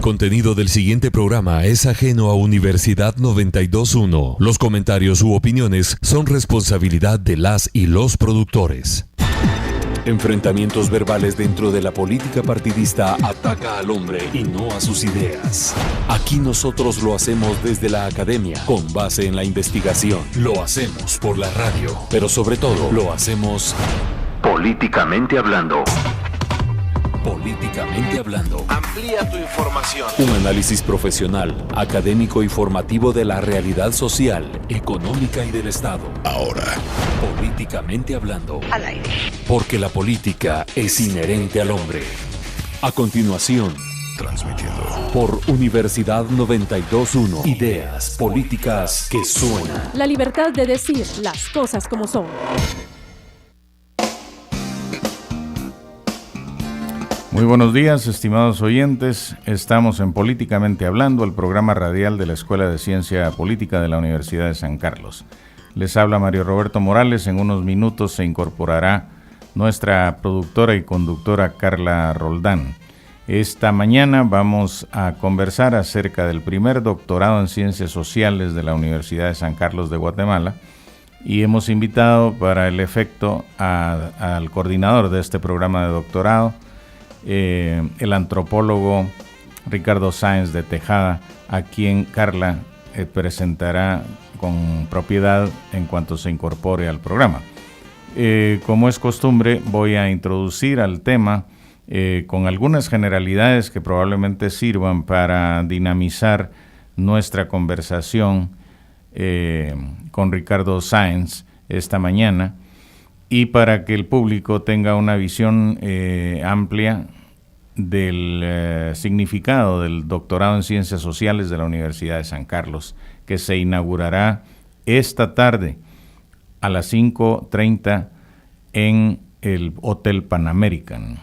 Contenido del siguiente programa es ajeno a Universidad 92.1. Los comentarios u opiniones son responsabilidad de las y los productores. Enfrentamientos verbales dentro de la política partidista ataca al hombre y no a sus ideas. Aquí nosotros lo hacemos desde la academia, con base en la investigación. Lo hacemos por la radio, pero sobre todo lo hacemos políticamente hablando. Políticamente hablando. Amplía tu información. Un análisis profesional, académico y formativo de la realidad social, económica y del Estado. Ahora, políticamente hablando. Al aire. Porque la política es inherente al hombre. A continuación, transmitiendo por Universidad 92.1. Ideas políticas que suenan. La libertad de decir las cosas como son. Muy buenos días, estimados oyentes. Estamos en Políticamente Hablando, el programa radial de la Escuela de Ciencia Política de la Universidad de San Carlos. Les habla Mario Roberto Morales. En unos minutos se incorporará nuestra productora y conductora Carla Roldán. Esta mañana vamos a conversar acerca del primer doctorado en Ciencias Sociales de la Universidad de San Carlos de Guatemala y hemos invitado para el efecto al coordinador de este programa de doctorado, el antropólogo Ricardo Sáenz de Tejada, a quien Carla presentará con propiedad en cuanto se incorpore al programa. Como es costumbre, voy a introducir al tema con algunas generalidades que probablemente sirvan para dinamizar nuestra conversación con Ricardo Sáenz esta mañana, y para que el público tenga una visión amplia del significado del doctorado en Ciencias Sociales de la Universidad de San Carlos, que se inaugurará esta tarde a las 5:30 en el Hotel Pan American.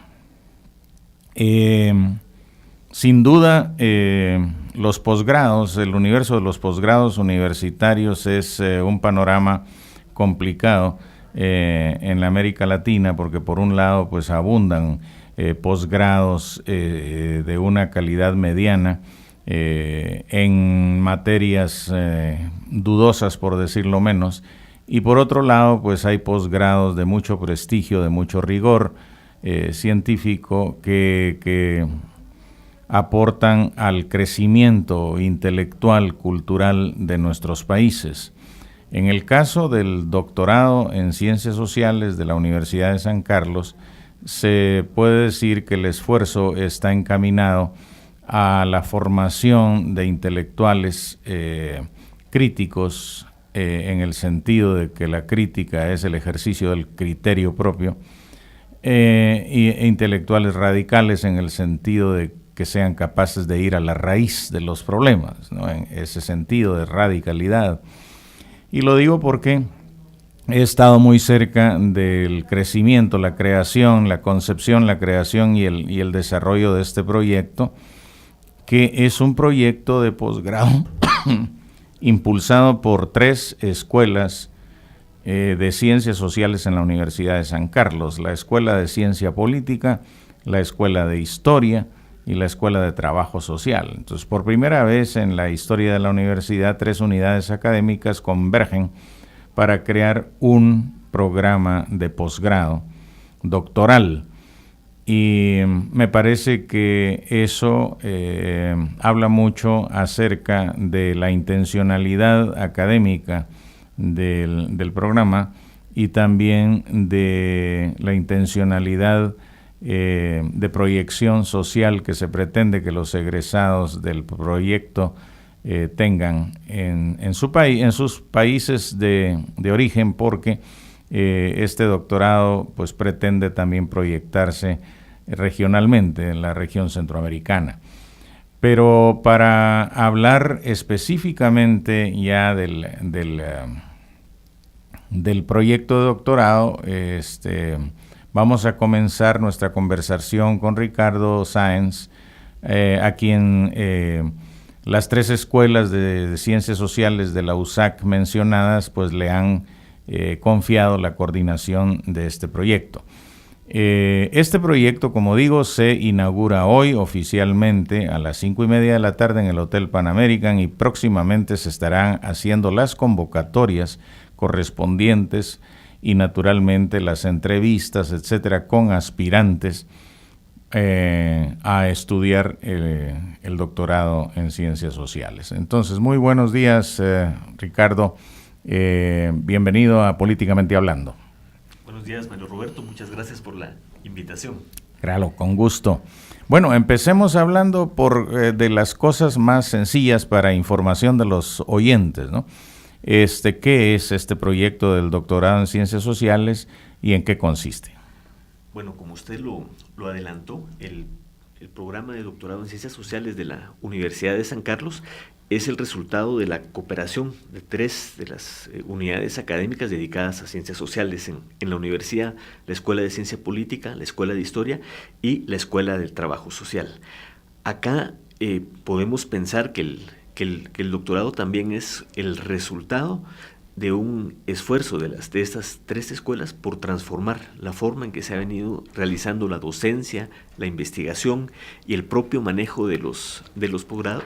Sin duda, los posgrados, el universo de los posgrados universitarios es un panorama complicado en la América Latina, porque por un lado pues abundan posgrados de una calidad mediana en materias dudosas, por decirlo menos, y por otro lado pues hay posgrados de mucho prestigio, de mucho rigor científico que aportan al crecimiento intelectual, cultural de nuestros países. En el caso del doctorado en Ciencias Sociales de la Universidad de San Carlos, se puede decir que el esfuerzo está encaminado a la formación de intelectuales críticos, en el sentido de que la crítica es el ejercicio del criterio propio, e intelectuales radicales en el sentido de que sean capaces de ir a la raíz de los problemas, ¿no? En ese sentido de radicalidad. Y lo digo porque he estado muy cerca del crecimiento, la creación, la concepción, la creación y el desarrollo de este proyecto, que es un proyecto de posgrado impulsado por 3 escuelas de Ciencias Sociales en la Universidad de San Carlos: la Escuela de Ciencia Política, la Escuela de Historia y la Escuela de Trabajo Social. Entonces, por primera vez en la historia de la universidad, 3 unidades académicas convergen para crear un programa de posgrado doctoral. Y me parece que eso habla mucho acerca de la intencionalidad académica del programa y también de la intencionalidad de proyección social que se pretende que los egresados del proyecto tengan en su país, en sus países de origen, porque este doctorado pues pretende también proyectarse regionalmente en la región centroamericana. Pero para hablar específicamente ya del proyecto de doctorado, vamos a comenzar nuestra conversación con Ricardo Sáenz, a quien las 3 escuelas de Ciencias Sociales de la USAC mencionadas pues le han confiado la coordinación de este proyecto. Este proyecto, como digo, se inaugura hoy oficialmente a las 5:30 de la tarde en el Hotel Pan American, y próximamente se estarán haciendo las convocatorias correspondientes y naturalmente las entrevistas, etcétera, con aspirantes a estudiar el doctorado en Ciencias Sociales. Entonces, muy buenos días, Ricardo. Bienvenido a Políticamente Hablando. Buenos días, Mario Roberto. Muchas gracias por la invitación. Claro, con gusto. Bueno, empecemos hablando de las cosas más sencillas para información de los oyentes, ¿no? ¿Qué es este proyecto del doctorado en Ciencias Sociales y en qué consiste? Bueno, como usted lo adelantó, el programa de doctorado en Ciencias Sociales de la Universidad de San Carlos es el resultado de la cooperación de 3 de las unidades académicas dedicadas a ciencias sociales en la universidad: la Escuela de Ciencia Política, la Escuela de Historia y la Escuela del Trabajo Social. Acá podemos pensar que el doctorado también es el resultado de un esfuerzo de estas 3 escuelas por transformar la forma en que se ha venido realizando la docencia, la investigación y el propio manejo de los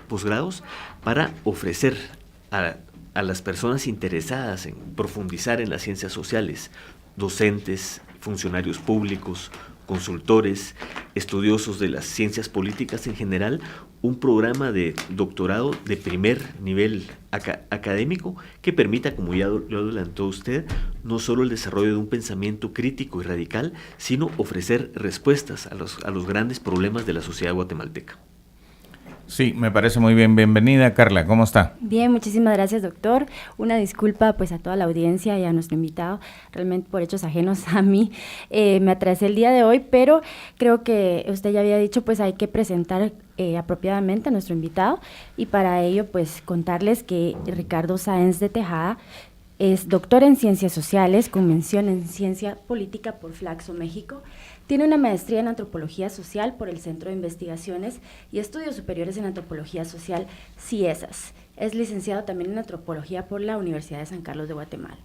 posgrados para ofrecer a las personas interesadas en profundizar en las ciencias sociales, docentes, funcionarios públicos, consultores, estudiosos de las ciencias políticas en general, un programa de doctorado de primer nivel académico que permita, como ya lo adelantó usted, no solo el desarrollo de un pensamiento crítico y radical, sino ofrecer respuestas a los grandes problemas de la sociedad guatemalteca. Sí, me parece muy bien. Bienvenida, Carla. ¿Cómo está? Bien, muchísimas gracias, doctor. Una disculpa pues a toda la audiencia y a nuestro invitado, realmente por hechos ajenos a mí. Me atrasé el día de hoy, pero creo que usted ya había dicho, pues hay que presentar apropiadamente a nuestro invitado, y para ello pues contarles que Ricardo Sáenz de Tejada es doctor en Ciencias Sociales con mención en Ciencia Política por Flaxo, México. Tiene una maestría en Antropología Social por el Centro de Investigaciones y Estudios Superiores en Antropología Social, CIESAS. Es licenciado también en Antropología por la Universidad de San Carlos de Guatemala.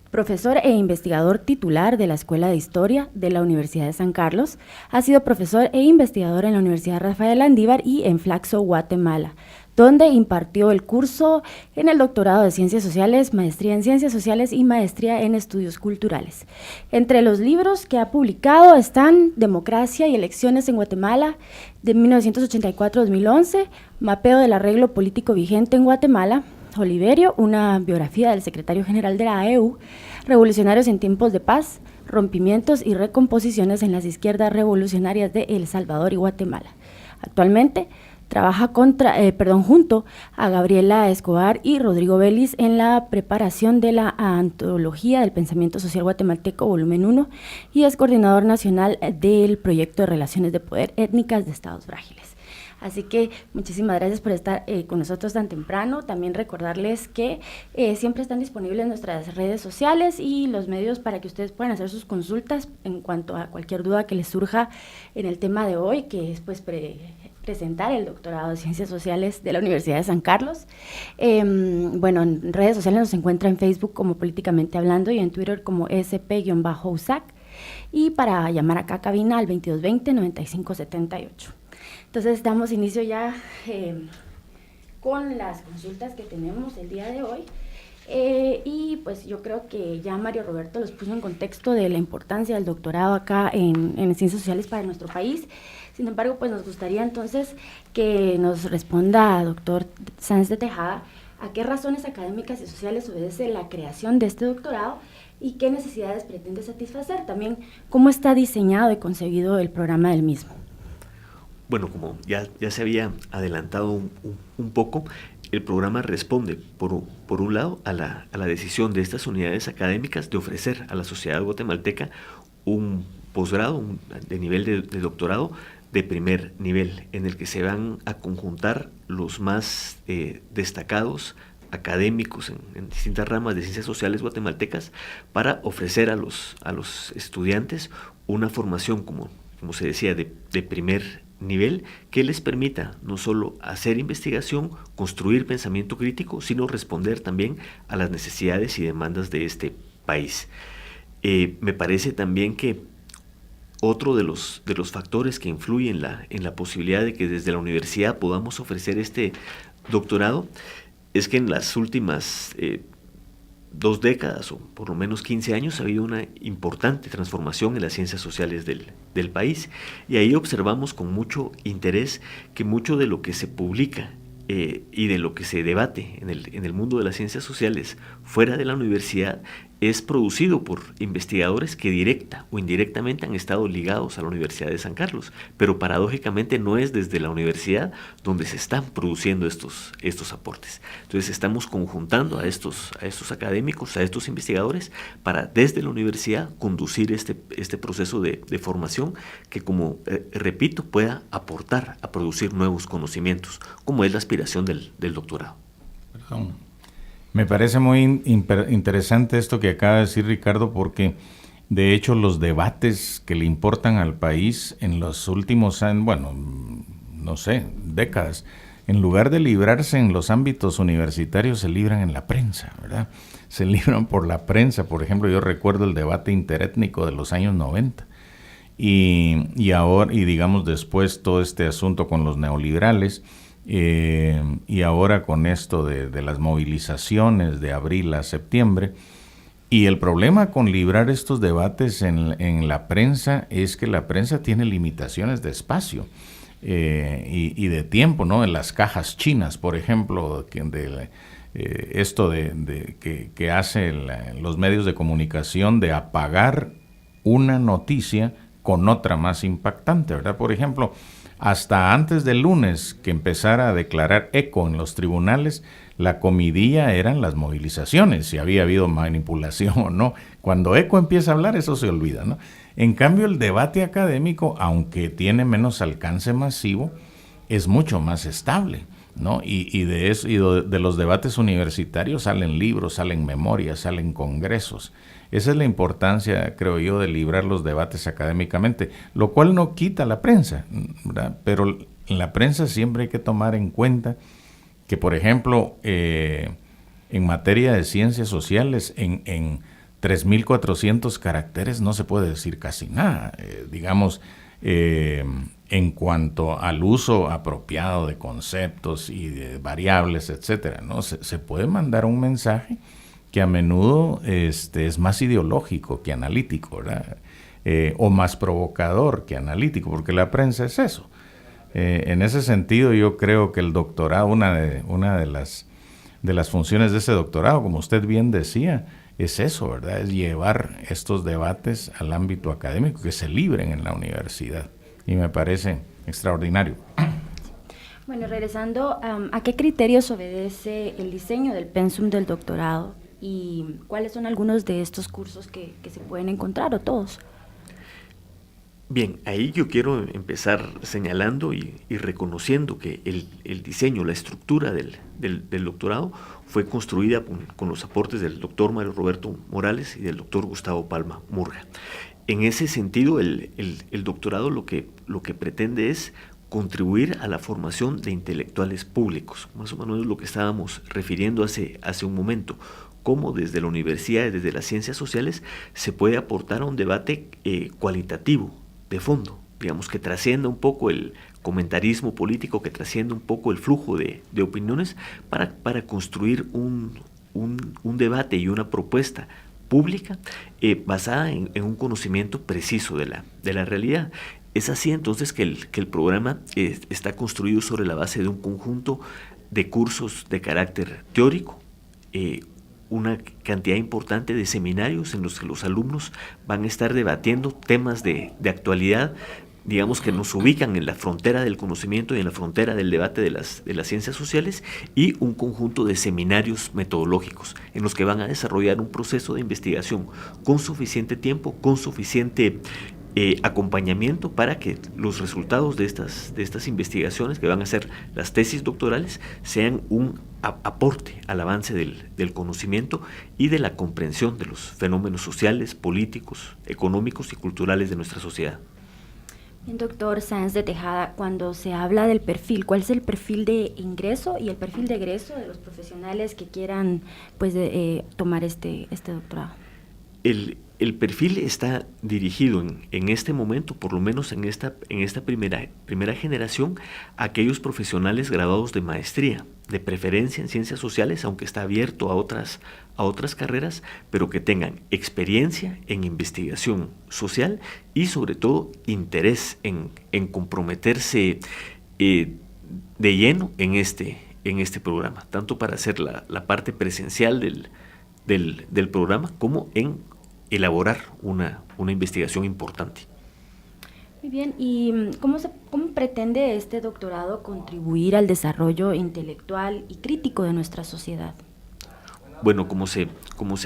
Profesor e investigador titular de la Escuela de Historia de la Universidad de San Carlos. Ha sido profesor e investigador en la Universidad Rafael Landívar y en Flaxo, Guatemala, donde impartió el curso en el doctorado de Ciencias Sociales, maestría en Ciencias Sociales y maestría en Estudios Culturales. Entre los libros que ha publicado están Democracia y Elecciones en Guatemala, de 1984-2011, Mapeo del arreglo político vigente en Guatemala, Oliverio, una biografía del secretario general de la AEU, Revolucionarios en tiempos de paz, Rompimientos y recomposiciones en las izquierdas revolucionarias de El Salvador y Guatemala. Actualmente trabaja junto a Gabriela Escobar y Rodrigo Vélez en la preparación de la Antología del Pensamiento Social Guatemalteco, volumen 1, y es coordinador nacional del proyecto de Relaciones de Poder Étnicas de Estados Frágiles. Así que muchísimas gracias por estar con nosotros tan temprano. También recordarles que siempre están disponibles nuestras redes sociales y los medios para que ustedes puedan hacer sus consultas en cuanto a cualquier duda que les surja en el tema de hoy, que es pues presentar el doctorado de Ciencias Sociales de la Universidad de San Carlos. Bueno, en redes sociales nos encuentra en Facebook como Políticamente Hablando y en Twitter como SP-USAC, y para llamar acá a cabina al 2220-9578. Entonces damos inicio ya con las consultas que tenemos el día de hoy. Y pues yo creo que ya Mario Roberto los puso en contexto de la importancia del doctorado acá en Ciencias Sociales para nuestro país. Sin embargo, pues nos gustaría entonces que nos responda, doctor Sáenz de Tejada, a qué razones académicas y sociales obedece la creación de este doctorado y qué necesidades pretende satisfacer. También, cómo está diseñado y concebido el programa del mismo. Bueno, como ya se había adelantado un poco, el programa responde, por un lado, a la decisión de estas unidades académicas de ofrecer a la sociedad guatemalteca un posgrado de nivel de doctorado de primer nivel, en el que se van a conjuntar los más destacados académicos en distintas ramas de ciencias sociales guatemaltecas para ofrecer a los estudiantes una formación, como se decía, de primer nivel, que les permita no solo hacer investigación, construir pensamiento crítico, sino responder también a las necesidades y demandas de este país. Me parece también que otro de los factores que influyen en la posibilidad de que desde la universidad podamos ofrecer este doctorado es que en las últimas 2 décadas o por lo menos 15 años ha habido una importante transformación en las ciencias sociales del país, y ahí observamos con mucho interés que mucho de lo que se publica y de lo que se debate en el mundo de las ciencias sociales fuera de la universidad es producido por investigadores que directa o indirectamente han estado ligados a la Universidad de San Carlos, pero paradójicamente no es desde la universidad donde se están produciendo estos aportes. Entonces estamos conjuntando a estos académicos, a estos investigadores, para desde la universidad conducir este proceso de formación que, como repito, pueda aportar a producir nuevos conocimientos, como es la aspiración del doctorado. Perdón. Me parece muy interesante esto que acaba de decir Ricardo, porque de hecho los debates que le importan al país en los últimos años, bueno, no sé, décadas, en lugar de librarse en los ámbitos universitarios, se libran en la prensa, ¿verdad? Se libran por la prensa. Por ejemplo, yo recuerdo el debate interétnico de los años 90 y ahora, y digamos después todo este asunto con los neoliberales. Y ahora con esto de las movilizaciones de abril a septiembre, y el problema con librar estos debates en la prensa es que la prensa tiene limitaciones de espacio y de tiempo, ¿no? En las cajas chinas, por ejemplo, esto que hacen los medios de comunicación de apagar una noticia con otra más impactante, ¿verdad? Por ejemplo, hasta antes del lunes que empezara a declarar ECO en los tribunales, la comidilla eran las movilizaciones, si había habido manipulación o no. Cuando ECO empieza a hablar, eso se olvida, ¿no? En cambio, el debate académico, aunque tiene menos alcance masivo, es mucho más estable, ¿no? Y de los debates universitarios salen libros, salen memorias, salen congresos. Esa es la importancia, creo yo, de librar los debates académicamente, lo cual no quita la prensa, ¿verdad? Pero en la prensa siempre hay que tomar en cuenta que, por ejemplo, en materia de ciencias sociales, en 3.400 caracteres no se puede decir casi nada, en cuanto al uso apropiado de conceptos y de variables, etcétera, ¿no? Se puede mandar un mensaje que a menudo es más ideológico que analítico, ¿verdad? O más provocador que analítico, porque la prensa es eso. En ese sentido, yo creo que el doctorado, una de las funciones de ese doctorado, como usted bien decía, es eso, ¿verdad? Es llevar estos debates al ámbito académico, que se libren en la universidad. Y me parece extraordinario. Bueno, regresando, ¿a qué criterios obedece el diseño del pensum del doctorado? ¿Y cuáles son algunos de estos cursos que se pueden encontrar, o todos? Bien, ahí yo quiero empezar señalando y reconociendo que el diseño, la estructura del doctorado fue construida con los aportes del doctor Mario Roberto Morales y del doctor Gustavo Palma Murga. En ese sentido, el doctorado lo que pretende es contribuir a la formación de intelectuales públicos, más o menos es lo que estábamos refiriendo hace un momento, cómo desde la universidad y desde las ciencias sociales se puede aportar a un debate cualitativo, de fondo, digamos, que trascienda un poco el comentarismo político, que trascienda un poco el flujo de opiniones para construir un debate y una propuesta pública basada en un conocimiento preciso de la realidad. Es así entonces que el programa está construido sobre la base de un conjunto de cursos de carácter teórico, una cantidad importante de seminarios en los que los alumnos van a estar debatiendo temas de actualidad, digamos, que nos ubican en la frontera del conocimiento y en la frontera del debate de las ciencias sociales, y un conjunto de seminarios metodológicos en los que van a desarrollar un proceso de investigación con suficiente tiempo, con suficiente acompañamiento para que los resultados de estas investigaciones, que van a ser las tesis doctorales, sean un aporte al avance del conocimiento y de la comprensión de los fenómenos sociales, políticos, económicos y culturales de nuestra sociedad. Bien, doctor Sáenz de Tejada, cuando se habla del perfil, ¿cuál es el perfil de ingreso y el perfil de egreso de los profesionales que quieran tomar este doctorado? El perfil está dirigido en este momento, por lo menos en esta primera generación, a aquellos profesionales graduados de maestría, de preferencia en ciencias sociales, aunque está abierto a otras carreras, pero que tengan experiencia en investigación social y sobre todo interés en comprometerse de lleno en este programa, tanto para hacer la parte presencial del programa como en elaborar una investigación importante. Muy bien, ¿y cómo pretende este doctorado contribuir al desarrollo intelectual y crítico de nuestra sociedad? Bueno, como se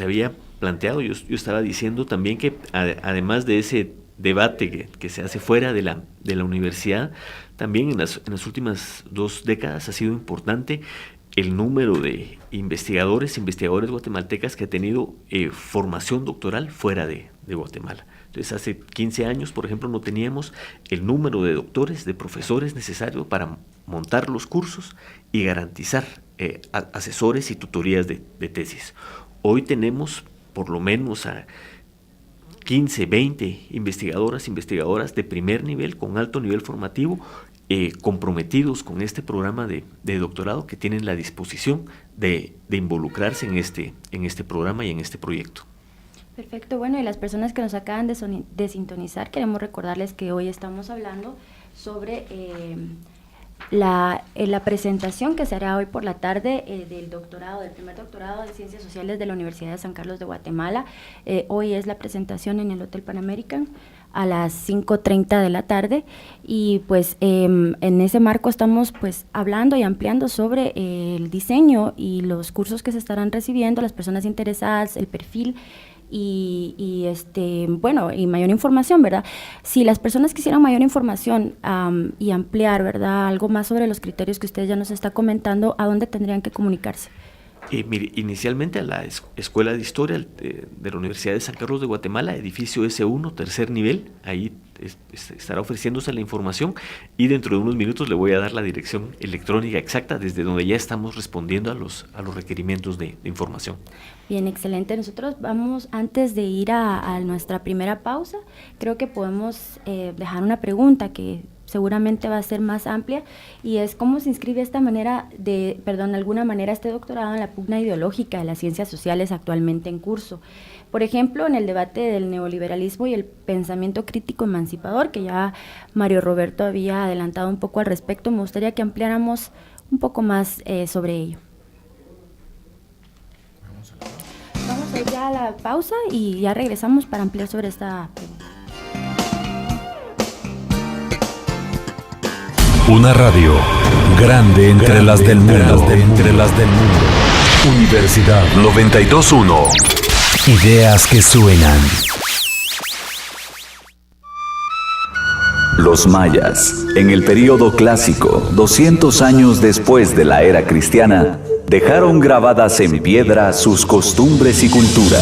había planteado, yo estaba diciendo también que además de ese debate que se hace fuera de la universidad, también en las últimas 2 décadas ha sido importante el número de investigadores guatemaltecas que ha tenido formación doctoral fuera de Guatemala. Entonces, hace 15 años, por ejemplo, no teníamos el número de doctores, de profesores necesario para montar los cursos y garantizar asesores y tutorías de tesis. Hoy tenemos por lo menos a 15, 20 investigadoras de primer nivel, con alto nivel formativo, comprometidos con este programa de doctorado, que tienen la disposición de involucrarse en este programa y en este proyecto. Perfecto, bueno, y las personas que nos acaban de sintonizar, queremos recordarles que hoy estamos hablando sobre la presentación que se hará hoy por la tarde del primer doctorado de Ciencias Sociales de la Universidad de San Carlos de Guatemala. Hoy es la presentación en el Hotel Pan American a las 5:30 de la tarde, y pues en ese marco estamos pues hablando y ampliando sobre el diseño y los cursos que se estarán recibiendo, las personas interesadas, el perfil y mayor información, ¿verdad? Si las personas quisieran mayor información y ampliar, ¿verdad?, algo más sobre los criterios que usted ya nos está comentando, ¿a dónde tendrían que comunicarse? Mire, inicialmente a la Escuela de Historia de la Universidad de San Carlos de Guatemala, edificio S1, tercer nivel, ahí estará ofreciéndose la información, y dentro de unos minutos le voy a dar la dirección electrónica exacta desde donde ya estamos respondiendo a los requerimientos de información. Bien, excelente. Nosotros vamos, antes de ir a nuestra primera pausa, creo que podemos dejar una pregunta que seguramente va a ser más amplia, y es cómo se inscribe de alguna manera este doctorado en la pugna ideológica de las ciencias sociales actualmente en curso. Por ejemplo, en el debate del neoliberalismo y el pensamiento crítico emancipador, que ya Mario Roberto había adelantado un poco al respecto, me gustaría que ampliáramos un poco más sobre ello. Vamos a ir ya a la pausa y ya regresamos para ampliar sobre esta pregunta. Una radio grande entre las del mundo. Universidad 92.1. Ideas que suenan. Los mayas, en el período clásico, 200 años después de la era cristiana, dejaron grabadas en piedra sus costumbres y cultura.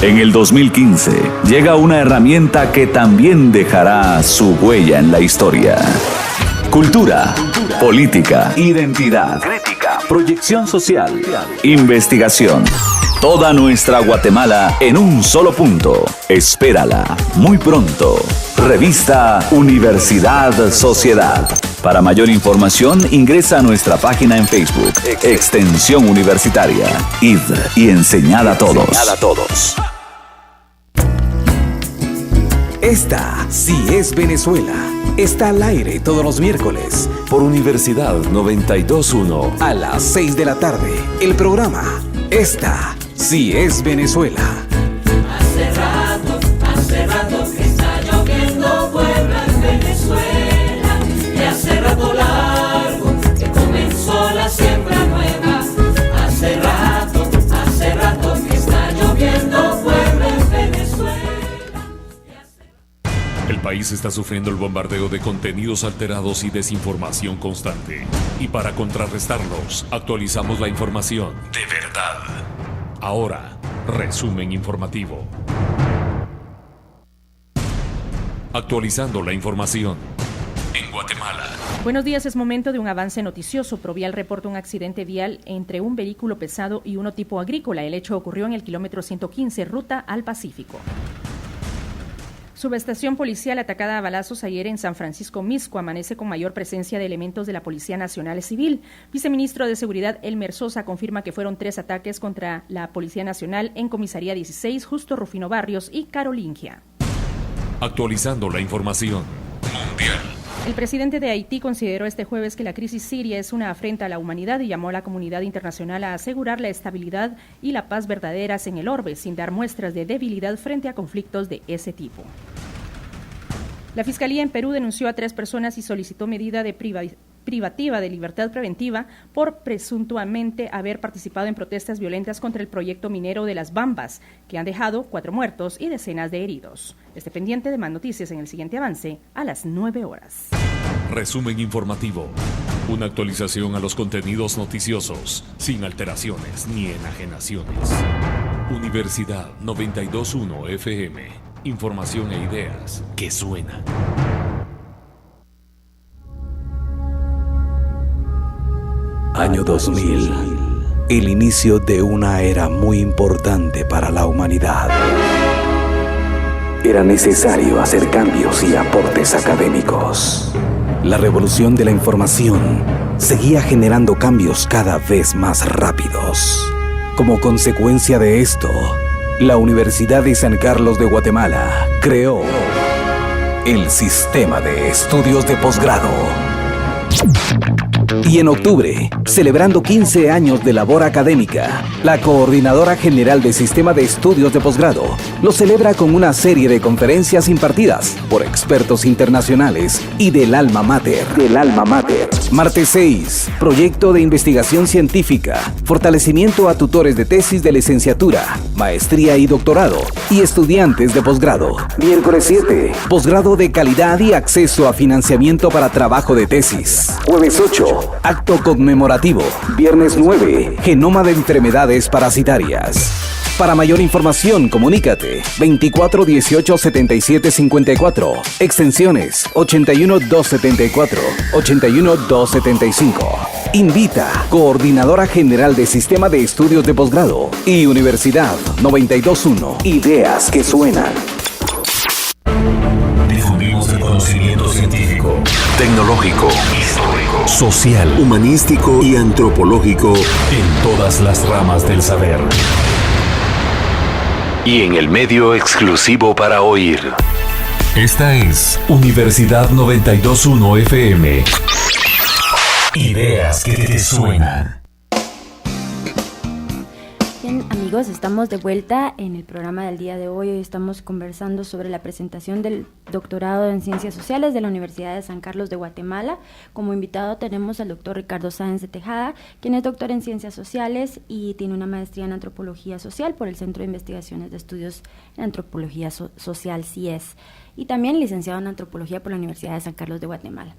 En el 2015, llega una herramienta que también dejará su huella en la historia. Cultura, política, identidad, crítica, proyección social, investigación. Toda nuestra Guatemala en un solo punto. Espérala muy pronto. Revista Universidad Sociedad. Para mayor información ingresa a nuestra página en Facebook, Extensión Universitaria. Id y enseñad a todos. Esta sí es Venezuela. Está al aire todos los miércoles Por Universidad 92.1. a las 6 de la tarde. El programa Esta sí es Venezuela. Hace rato que está lloviendo Puebla en Venezuela, y hace rato largo que comenzó la siembra nueva. Hace rato que está lloviendo Puebla en Venezuela. El país está sufriendo el bombardeo de contenidos alterados y desinformación constante. Y para contrarrestarlos, actualizamos la información de verdad. Ahora, resumen informativo. Actualizando la información. En Guatemala, Buenos días, es momento de un avance noticioso. Provial reporta un accidente vial entre un vehículo pesado y uno tipo agrícola. El hecho ocurrió en el kilómetro 115, ruta al Pacífico. Subestación policial atacada a balazos ayer en San Francisco Mixco. Amanece con mayor presencia de elementos de la Policía Nacional Civil. Viceministro de Seguridad Elmer Sosa confirma que fueron 3 ataques contra la Policía Nacional en Comisaría 16, Justo Rufino Barrios y Carolingia. Actualizando la información mundial. El presidente de Haití consideró este jueves que la crisis siria es una afrenta a la humanidad y llamó a la comunidad internacional a asegurar la estabilidad y la paz verdaderas en el orbe, sin dar muestras de debilidad frente a conflictos de ese tipo. La Fiscalía en Perú denunció a 3 personas y solicitó medida de privativa de libertad preventiva por presuntamente haber participado en protestas violentas contra el proyecto minero de Las Bambas, que han dejado 4 muertos y decenas de heridos. Esté pendiente de más noticias en el siguiente avance a las 9 horas. Resumen informativo. Una actualización a los contenidos noticiosos, sin alteraciones ni enajenaciones. Universidad 92.1 FM. Información e ideas que suenan. Año 2000. El inicio de una era muy importante para la humanidad. Era necesario hacer cambios y aportes académicos. La revolución de la información seguía generando cambios cada vez más rápidos. Como consecuencia de esto, la Universidad de San Carlos de Guatemala creó el Sistema de Estudios de Posgrado. Y en octubre, celebrando 15 años de labor académica, la Coordinadora General del Sistema de Estudios de Posgrado lo celebra con una serie de conferencias impartidas por expertos internacionales y del alma mater. Martes 6, proyecto de investigación científica, fortalecimiento a tutores de tesis de licenciatura, maestría y doctorado, y estudiantes de posgrado. Miércoles 7, posgrado de calidad y acceso a financiamiento para trabajo de tesis. Jueves 8, acto conmemorativo. Viernes 9, genoma de enfermedades parasitarias. Para mayor información, comunícate 24 18 77 54, extensiones 81 274, 81 275. Invita Coordinadora General de Sistema de Estudios de Posgrado y Universidad 92.1. Ideas que suenan. Difundimos el conocimiento científico, tecnológico, histórico, social, humanístico y antropológico en todas las ramas del saber. Y en el medio exclusivo para oír. Esta es Universidad 92.1 FM. Ideas que te suenan. Bien, amigos, estamos de vuelta en el programa del día de hoy. Hoy estamos conversando sobre la presentación del doctorado en Ciencias Sociales de la Universidad de San Carlos de Guatemala. Como invitado tenemos al doctor Ricardo Sáenz de Tejada, quien es doctor en Ciencias Sociales y tiene una maestría en Antropología Social por el Centro de Investigaciones de Estudios en Antropología Social, CIES, y también licenciado en Antropología por la Universidad de San Carlos de Guatemala.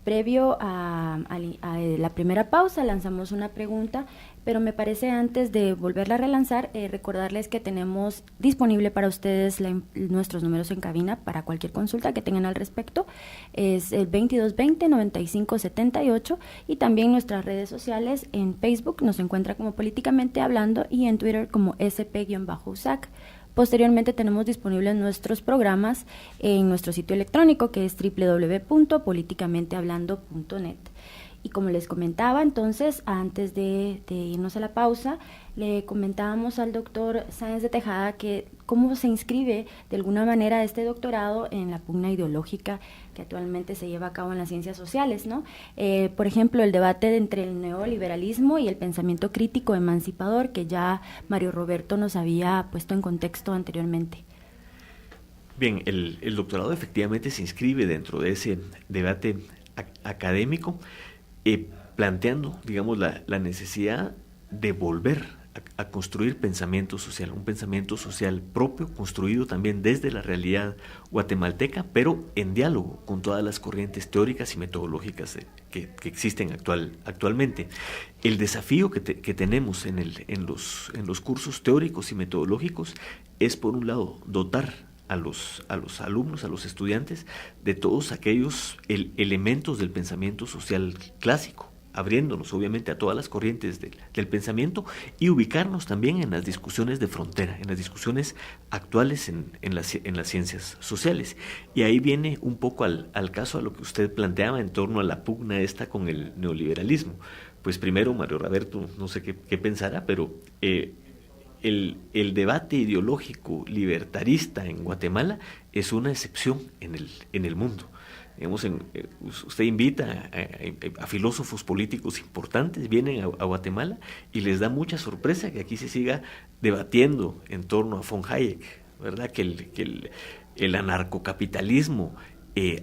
Previo a la primera pausa lanzamos una pregunta, pero me parece antes de volverla a relanzar, recordarles que tenemos disponible para ustedes nuestros números en cabina para cualquier consulta que tengan al respecto. Es el 2220-9578 y también nuestras redes sociales. En Facebook nos encuentra como Políticamente Hablando y en Twitter como SP-USAC. Posteriormente tenemos disponibles nuestros programas en nuestro sitio electrónico, que es www.politicamentehablando.net. Y como les comentaba, entonces, antes de irnos a la pausa, le comentábamos al doctor Sáenz de Tejada que cómo se inscribe de alguna manera este doctorado en la pugna ideológica que actualmente se lleva a cabo en las ciencias sociales, ¿no? Por ejemplo, el debate entre el neoliberalismo y el pensamiento crítico emancipador, que ya Mario Roberto nos había puesto en contexto anteriormente. Bien, el doctorado efectivamente se inscribe dentro de ese debate académico, planteando, digamos, la necesidad de volver a construir pensamiento social, un pensamiento social propio, construido también desde la realidad guatemalteca, pero en diálogo con todas las corrientes teóricas y metodológicas que existen actualmente. El desafío que tenemos en los cursos teóricos y metodológicos es, por un lado, dotar a los alumnos, a los estudiantes, de todos aquellos elementos del pensamiento social clásico, abriéndonos obviamente a todas las corrientes del pensamiento y ubicarnos también en las discusiones de frontera, en las discusiones actuales en las ciencias sociales. Y ahí viene un poco al caso a lo que usted planteaba en torno a la pugna esta con el neoliberalismo. Pues primero, Mario Roberto, no sé qué pensará, pero el debate ideológico libertarista en Guatemala es una excepción en el mundo. Digamos, usted invita a filósofos políticos importantes, vienen a Guatemala y les da mucha sorpresa que aquí se siga debatiendo en torno a von Hayek, ¿verdad? Que el anarcocapitalismo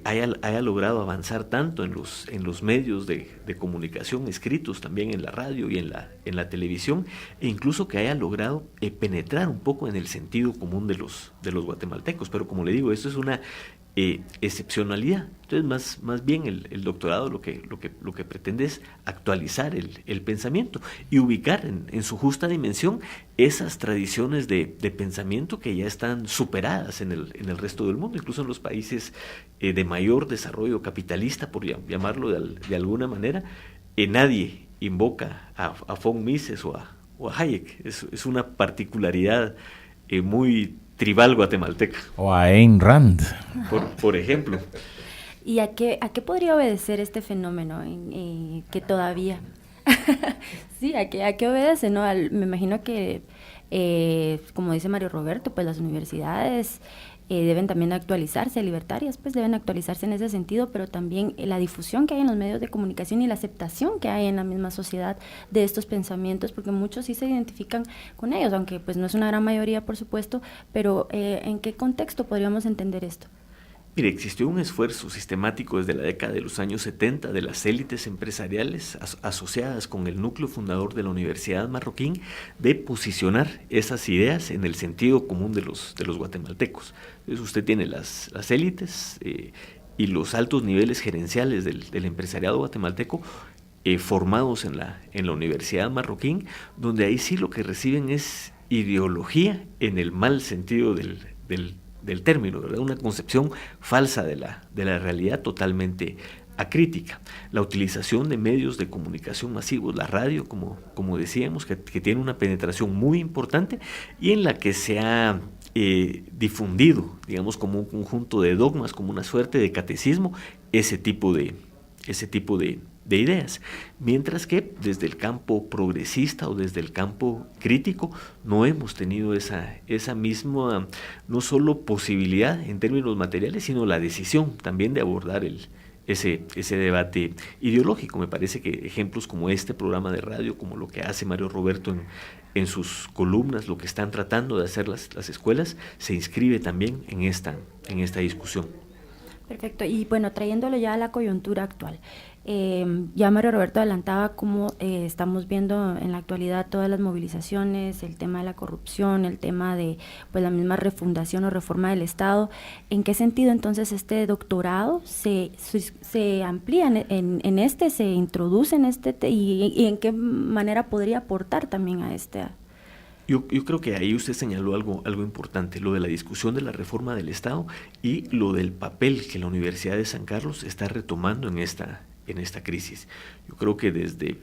haya logrado avanzar tanto en los medios de comunicación escritos, también en la radio y en la televisión, e incluso que haya logrado penetrar un poco en el sentido común de los guatemaltecos. Pero como le digo, esto es una excepcionalidad. Entonces más bien el doctorado lo que pretende es actualizar el pensamiento y ubicar en su justa dimensión esas tradiciones de pensamiento que ya están superadas en el resto del mundo, incluso en los países de mayor desarrollo capitalista, por llamarlo de alguna manera. Nadie invoca a von Mises o a Hayek. Es una particularidad muy tribal guatemalteca. O a Ayn Rand. Por ejemplo. ¿Y a qué podría obedecer este fenómeno que todavía... sí, ¿a qué obedece? ¿No? Me imagino que, como dice Mario Roberto, pues las universidades deben también actualizarse, libertarias, pues deben actualizarse en ese sentido, pero también la difusión que hay en los medios de comunicación y la aceptación que hay en la misma sociedad de estos pensamientos, porque muchos sí se identifican con ellos, aunque pues no es una gran mayoría, por supuesto, pero ¿en qué contexto podríamos entender esto? Mire, existió un esfuerzo sistemático desde la década de los años 70 de las élites empresariales asociadas con el núcleo fundador de la Universidad Marroquín de posicionar esas ideas en el sentido común de los guatemaltecos. Entonces usted tiene las élites y los altos niveles gerenciales del empresariado guatemalteco formados en la Universidad Marroquín, donde ahí sí lo que reciben es ideología en el mal sentido del término, ¿verdad? Una concepción falsa de la realidad, totalmente acrítica. La utilización de medios de comunicación masivos, la radio, como decíamos, que tiene una penetración muy importante y en la que se ha difundido, digamos, como un conjunto de dogmas, como una suerte de catecismo, ese tipo de ideas, mientras que desde el campo progresista o desde el campo crítico no hemos tenido esa misma, no solo posibilidad en términos materiales, sino la decisión también de abordar ese debate ideológico. Me parece que ejemplos como este programa de radio, como lo que hace Mario Roberto en sus columnas, lo que están tratando de hacer las escuelas, se inscribe también en esta discusión. Perfecto, y bueno, trayéndolo ya a la coyuntura actual, ya Mario Roberto adelantaba cómo estamos viendo en la actualidad todas las movilizaciones, el tema de la corrupción, el tema de pues la misma refundación o reforma del Estado. ¿En qué sentido entonces este doctorado se amplía se introduce en y en qué manera podría aportar también a este? Yo creo que ahí usted señaló algo importante, lo de la discusión de la reforma del Estado y lo del papel que la Universidad de San Carlos está retomando en esta crisis. Yo creo que desde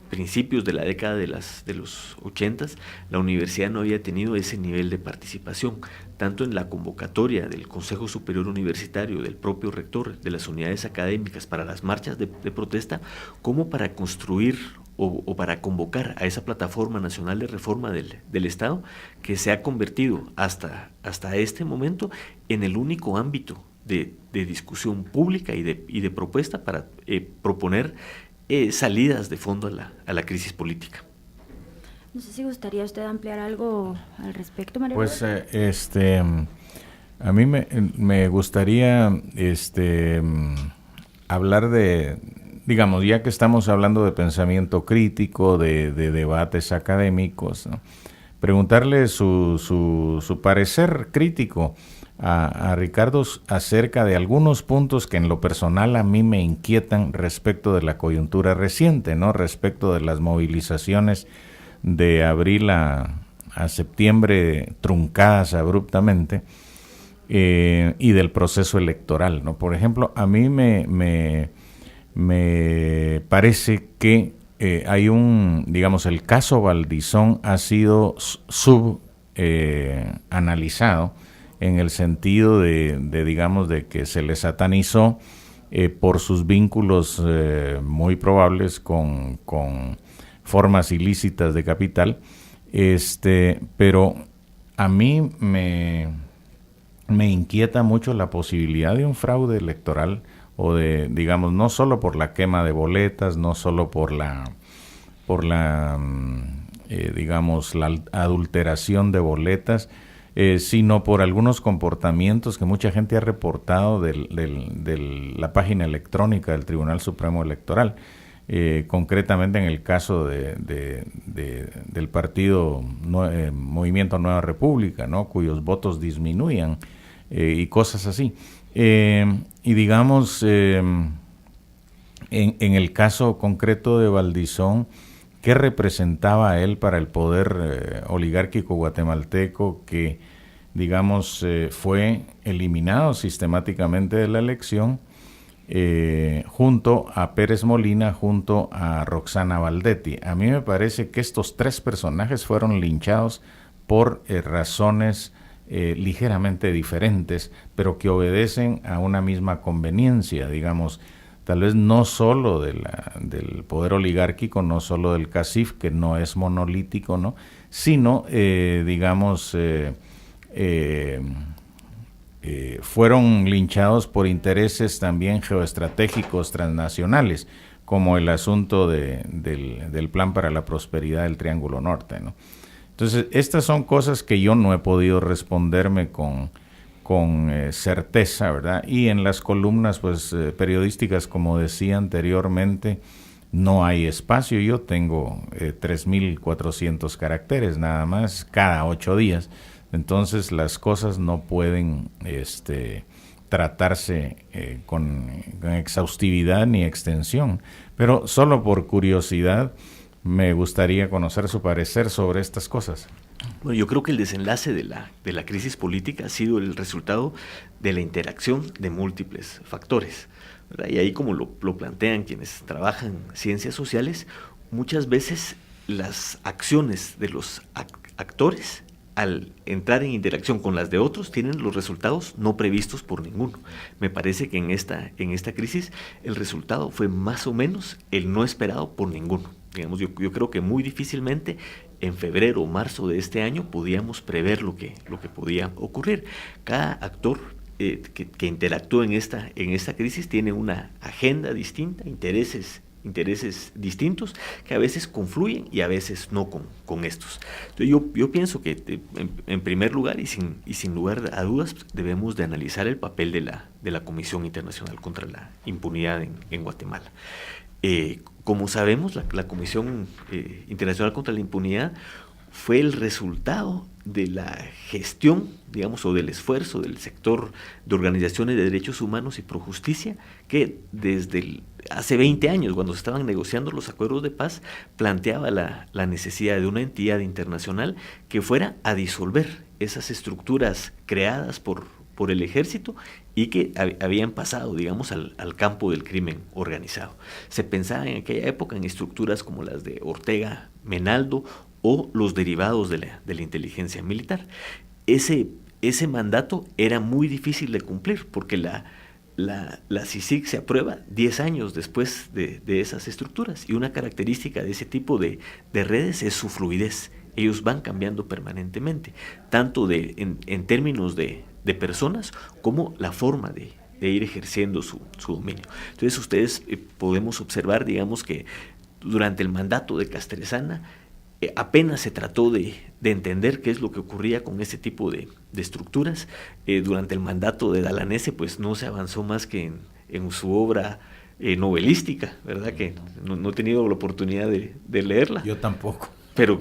principios de la década de los 80s, la universidad no había tenido ese nivel de participación, tanto en la convocatoria del Consejo Superior Universitario, del propio rector, de las unidades académicas para las marchas de protesta, como para construir o para convocar a esa plataforma nacional de reforma del Estado, que se ha convertido hasta este momento en el único ámbito de discusión pública y de propuesta para proponer salidas de fondo a la crisis política. No sé si gustaría usted ampliar algo al respecto, María. Pues a mí me gustaría hablar de, digamos, ya que estamos hablando de pensamiento crítico, de debates académicos, ¿no? Preguntarle su parecer crítico a Ricardo acerca de algunos puntos que en lo personal a mí me inquietan respecto de la coyuntura reciente, ¿no? Respecto de las movilizaciones de abril a septiembre truncadas abruptamente, y del proceso electoral, ¿no? Por ejemplo, a mí me parece que hay digamos, el caso Valdizón ha sido analizado en el sentido digamos, de que se le satanizó por sus vínculos muy probables con formas ilícitas de capital, pero a mí me inquieta mucho la posibilidad de un fraude electoral o digamos, no solo por la quema de boletas, no solo por digamos, la adulteración de boletas, sino por algunos comportamientos que mucha gente ha reportado de la página electrónica del Tribunal Supremo Electoral. Concretamente en el caso del partido Movimiento Nueva República, ¿no? Cuyos votos disminuían y cosas así. Y digamos, en el caso concreto de Valdizón, ¿qué representaba él para el poder oligárquico guatemalteco que, digamos, fue eliminado sistemáticamente de la elección junto a Pérez Molina, junto a Roxana Valdetti? A mí me parece que estos tres personajes fueron linchados por razones ligeramente diferentes, pero que obedecen a una misma conveniencia, digamos, tal vez no solo del poder oligárquico, no solo del CACIF, que no es monolítico, ¿no? Sino, digamos, fueron linchados por intereses también geoestratégicos transnacionales, como el asunto del Plan para la Prosperidad del Triángulo Norte, ¿no? Entonces, estas son cosas que yo no he podido responderme con certeza, ¿verdad? Y en las columnas periodísticas, como decía anteriormente, no hay espacio. Yo tengo 3.400 caracteres nada más cada 8 días. Entonces las cosas no pueden tratarse con exhaustividad ni extensión. Pero solo por curiosidad me gustaría conocer su parecer sobre estas cosas. Bueno, yo creo que el desenlace de la crisis política ha sido el resultado de la interacción de múltiples factores, ¿verdad? Y ahí, como lo plantean quienes trabajan ciencias sociales, muchas veces las acciones de los actores, al entrar en interacción con las de otros, tienen los resultados no previstos por ninguno. Me parece que en esta crisis el resultado fue más o menos el no esperado por ninguno. Digamos, yo creo que muy difícilmente en febrero o marzo de este año podíamos prever lo que podía ocurrir. Cada actor que interactúa en esta crisis tiene una agenda distinta, intereses distintos que a veces confluyen y a veces no con estos. Entonces yo pienso que en primer lugar y sin lugar a dudas debemos de analizar el papel de la Comisión Internacional contra la Impunidad en Guatemala. Como sabemos, la Comisión Internacional contra la Impunidad fue el resultado de la gestión, digamos, o del esfuerzo del sector de organizaciones de derechos humanos y Projusticia, que desde hace 20 años, cuando se estaban negociando los acuerdos de paz, planteaba la necesidad de una entidad internacional que fuera a disolver esas estructuras creadas por el ejército y que habían pasado, digamos, al campo del crimen organizado. Se pensaba en aquella época en estructuras como las de Ortega Menaldo o los derivados de la inteligencia militar. Ese mandato era muy difícil de cumplir porque la CICIG se aprueba 10 años después de esas estructuras, y una característica de ese tipo de redes es su fluidez. Ellos van cambiando permanentemente, tanto en términos de personas como la forma de ir ejerciendo su dominio. Entonces ustedes podemos observar, digamos, que durante el mandato de Castresana apenas se trató de entender qué es lo que ocurría con ese tipo de estructuras. Durante el mandato de Dalanese pues no se avanzó más que en su obra novelística, ¿verdad? Que no he tenido la oportunidad de leerla. Yo tampoco. Pero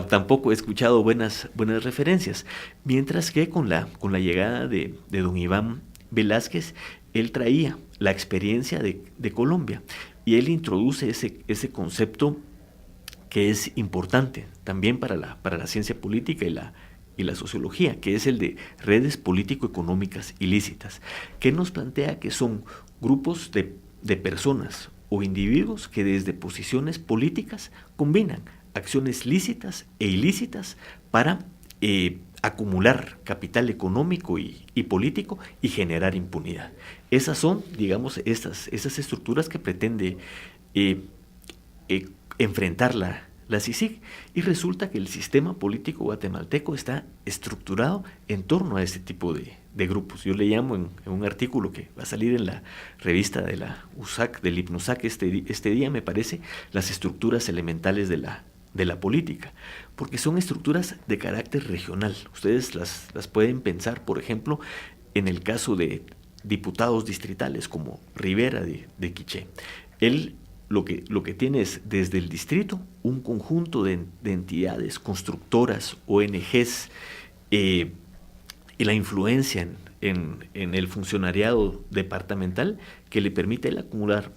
tampoco he escuchado buenas referencias. Mientras que con la llegada de don Iván Velázquez, él traía la experiencia de Colombia, y él introduce ese concepto que es importante también para la ciencia política y la sociología, que es el de redes político-económicas ilícitas, que nos plantea que son grupos de personas o individuos que desde posiciones políticas combinan acciones lícitas e ilícitas para acumular capital económico y político y generar impunidad. Esas son, digamos, esas estructuras que pretende enfrentar la CICIG, y resulta que el sistema político guatemalteco está estructurado en torno a ese tipo de grupos. Yo le llamo en un artículo que va a salir en la revista de la USAC, del IPNUSAC este día, me parece, las estructuras elementales de la política, porque son estructuras de carácter regional. Ustedes las pueden pensar, por ejemplo, en el caso de diputados distritales como Rivera de Quiché. Él lo que tiene es, desde el distrito, un conjunto de entidades constructoras, ONGs, y la influencia en el funcionariado departamental que le permite el acumular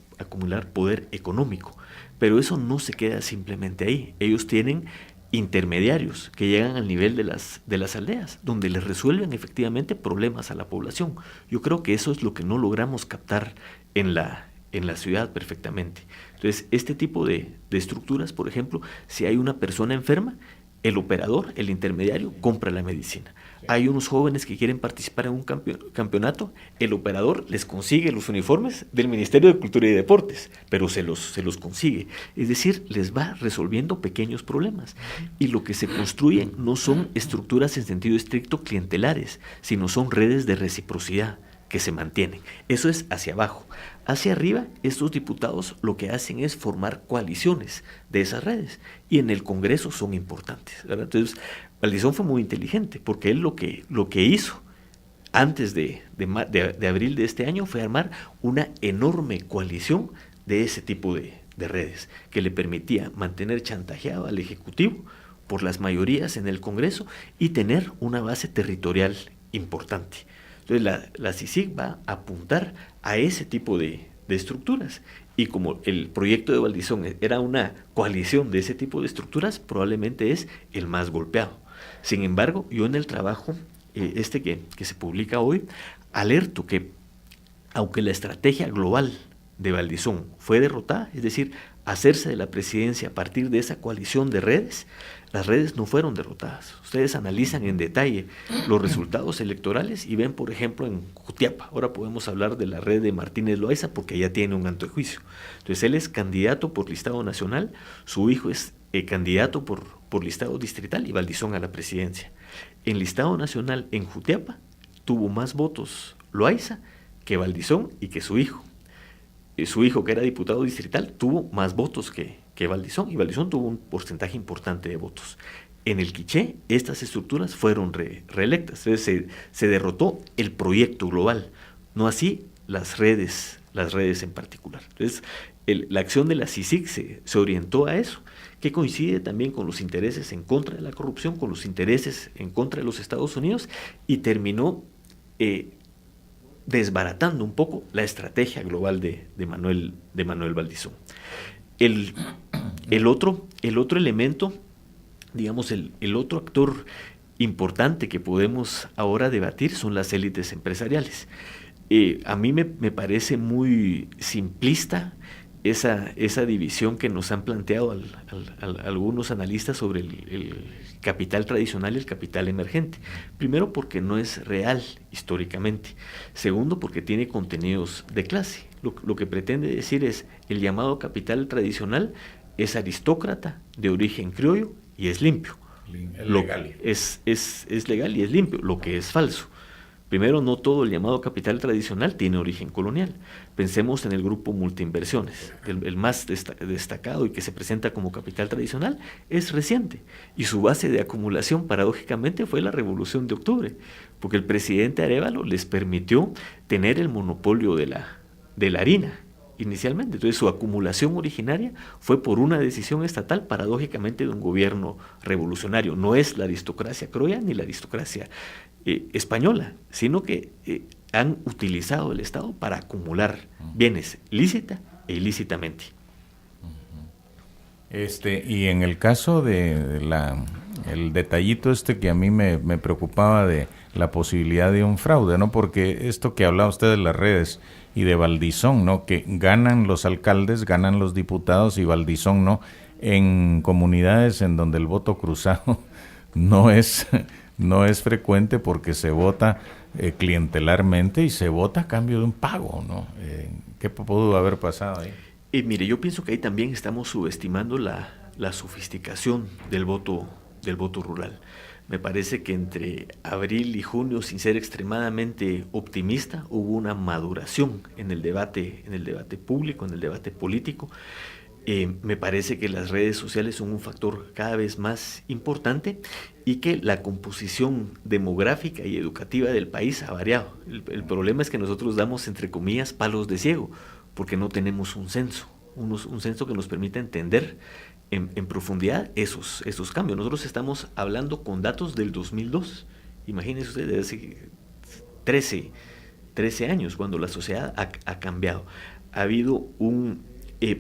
poder económico. Pero eso no se queda simplemente ahí. Ellos tienen intermediarios que llegan al nivel de las aldeas, donde les resuelven efectivamente problemas a la población. Yo creo que eso es lo que no logramos captar en la ciudad perfectamente. Entonces, este tipo de estructuras, por ejemplo, si hay una persona enferma, el operador, el intermediario, compra la medicina. Hay unos jóvenes que quieren participar en un campeonato, el operador les consigue los uniformes del Ministerio de Cultura y Deportes, pero se los consigue. Es decir, les va resolviendo pequeños problemas. Y lo que se construyen no son estructuras en sentido estricto clientelares, sino son redes de reciprocidad que se mantienen. Eso es hacia abajo. Hacia arriba, estos diputados lo que hacen es formar coaliciones de esas redes, y en el Congreso son importantes, ¿verdad? Entonces, Valdizón fue muy inteligente, porque él lo que hizo antes de abril de este año fue armar una enorme coalición de ese tipo de redes, que le permitía mantener chantajeado al Ejecutivo por las mayorías en el Congreso y tener una base territorial importante. Entonces la CICIG va a apuntar a ese tipo de estructuras, y como el proyecto de Valdizón era una coalición de ese tipo de estructuras, probablemente es el más golpeado. Sin embargo, yo en el trabajo que se publica hoy, alerto que aunque la estrategia global de Valdizón fue derrotada, es decir, hacerse de la presidencia a partir de esa coalición de redes, las redes no fueron derrotadas. Ustedes analizan en detalle los resultados electorales y ven, por ejemplo, en Jutiapa, ahora podemos hablar de la red de Martínez Loaiza porque ya tiene un antejuicio. Entonces él es candidato por listado nacional, su hijo es candidato por listado distrital y Valdizón a la presidencia. En listado nacional en Jutiapa tuvo más votos Loaiza que Valdizón y que su hijo. Su hijo, que era diputado distrital, tuvo más votos que Valdizón, y Valdizón tuvo un porcentaje importante de votos. En el Quiché, estas estructuras fueron reelectas. Entonces se derrotó el proyecto global, no así las redes en particular. Entonces, la acción de la CICIG se orientó a eso, que coincide también con los intereses en contra de la corrupción, con los intereses en contra de los Estados Unidos, y terminó desbaratando un poco la estrategia global de Manuel Valdizón. El otro elemento, digamos, el otro actor importante que podemos ahora debatir son las élites empresariales. A mí me parece muy simplista esa división que nos han planteado algunos analistas sobre el capital tradicional y el capital emergente. Primero, porque no es real históricamente. Segundo, porque tiene contenidos de clase. Lo que pretende decir es, el llamado capital tradicional es aristócrata, de origen criollo y es limpio. Legal. Es legal y es limpio, lo que es falso. Primero, no todo el llamado capital tradicional tiene origen colonial. Pensemos en el grupo Multiinversiones. El más destacado y que se presenta como capital tradicional es reciente. Y su base de acumulación, paradójicamente, fue la Revolución de Octubre, porque el presidente Arévalo les permitió tener el monopolio de la harina inicialmente. Entonces, su acumulación originaria fue por una decisión estatal, paradójicamente, de un gobierno revolucionario. No es la aristocracia criolla ni la aristocracia española, sino que han utilizado el Estado para acumular bienes lícita e ilícitamente. Y en el caso de el detallito que a mí me preocupaba de la posibilidad de un fraude, ¿no? Porque esto que hablaba usted de las redes y de Valdizón, ¿no? Que ganan los alcaldes, ganan los diputados y Valdizón no, en comunidades en donde el voto cruzado no es frecuente porque se vota clientelarmente y se vota a cambio de un pago, ¿no? ¿Qué pudo haber pasado ahí? Mire, yo pienso que ahí también estamos subestimando la sofisticación del voto rural. Me parece que entre abril y junio, sin ser extremadamente optimista, hubo una maduración en el debate público, en el debate político. Me parece que las redes sociales son un factor cada vez más importante y que la composición demográfica y educativa del país ha variado. El problema es que nosotros damos, entre comillas, palos de ciego, porque no tenemos un censo que nos permita entender en profundidad esos cambios. Nosotros estamos hablando con datos del 2002. Imagínense ustedes, de hace 13 años, cuando la sociedad ha cambiado. Ha habido un